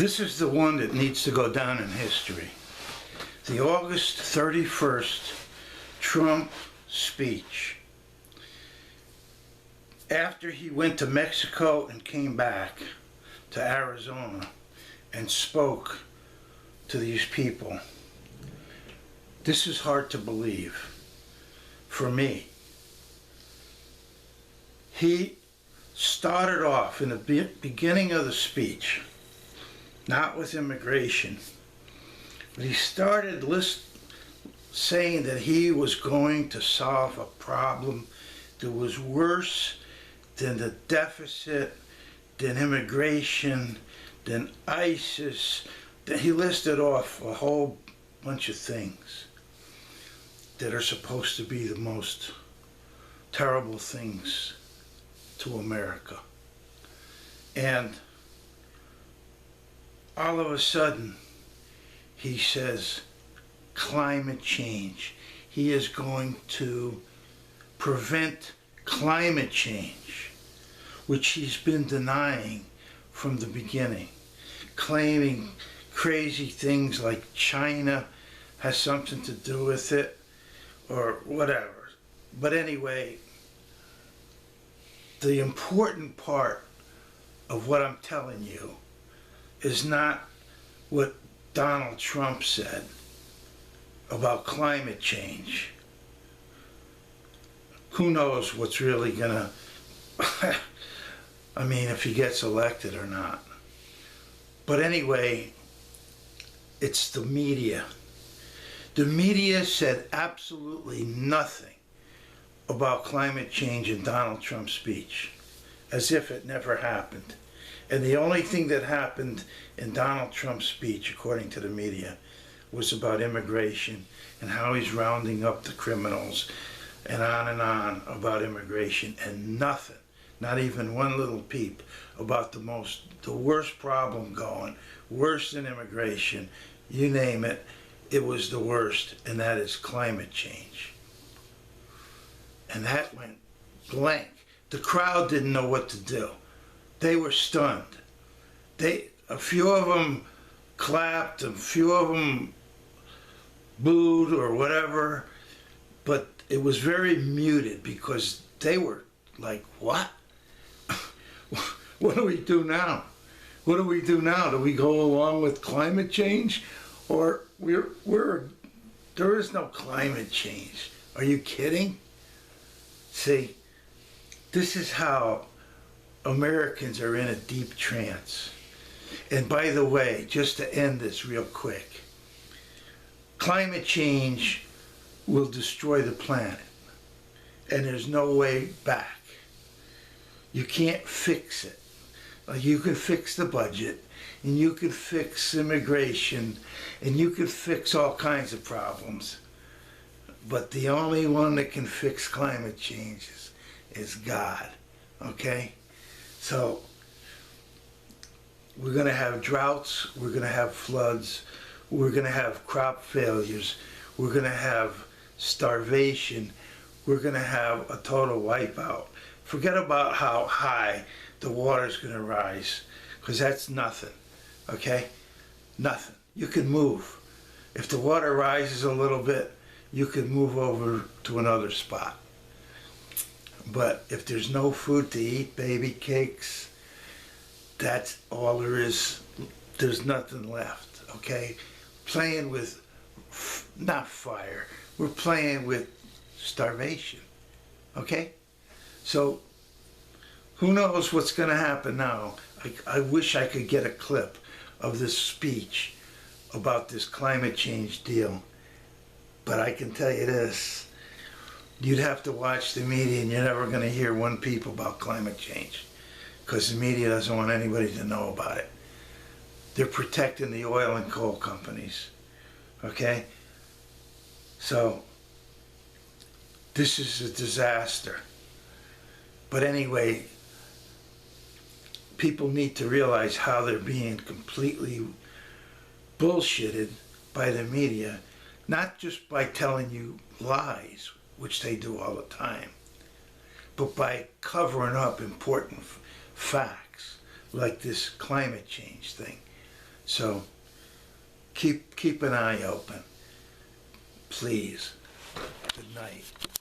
This is the one that needs to go down in history. The August 31st Trump speech. After he went to Mexico and came back to Arizona and spoke to these people. This is hard to believe for me. He started off in the beginning of the speech, not with immigration, but he started saying that he was going to solve a problem that was worse than the deficit, than immigration, than ISIS. He listed off a whole bunch of things that are supposed to be the most terrible things to America. And all of a sudden, he says, climate change. He is going to prevent climate change, which he's been denying from the beginning, claiming crazy things like China has something to do with it or whatever. But anyway, the important part of what I'm telling you is not what Donald Trump said about climate change. Who knows what's really gonna, I mean, if he gets elected or not. But anyway, it's the media. The media said absolutely nothing about climate change in Donald Trump's speech, as if it never happened. And the only thing that happened in Donald Trump's speech, according to the media, was about immigration and how he's rounding up the criminals and on about immigration, and nothing, not even one little peep about the worst problem going, worse than immigration, you name it, it was the worst, and that is climate change. And that went blank. The crowd didn't know what to do. They were stunned. A few of them clapped, a few of them booed or whatever, but it was very muted because they were like, what? What do we do now? What do we do now? Do we go along with climate change? Or there is no climate change. Are you kidding? See, this is how Americans are in a deep trance. And by the way, just to end this real quick, climate change will destroy the planet. And there's no way back. You can't fix it. You can fix the budget, and you can fix immigration, and you can fix all kinds of problems. But the only one that can fix climate change is God, okay? So we're gonna have droughts, we're gonna have floods, we're gonna have crop failures, we're gonna have starvation, we're gonna have a total wipeout. Forget about how high the water's gonna rise, because that's nothing, okay? Nothing. You can move. If the water rises a little bit, you can move over to another spot. But if there's no food to eat, baby cakes, that's all there is. There's nothing left, okay? Playing with, not fire, we're playing with starvation, okay? So, who knows what's gonna happen now? I wish I could get a clip of this speech about this climate change deal. But I can tell you this, you'd have to watch the media and you're never going to hear one peep about climate change because the media doesn't want anybody to know about it. They're protecting the oil and coal companies, okay? So, this is a disaster. But anyway, people need to realize how they're being completely bullshitted by the media. Not just by telling you lies, which they do all the time, but by covering up important facts, like this climate change thing. So keep an eye open, please. Good night.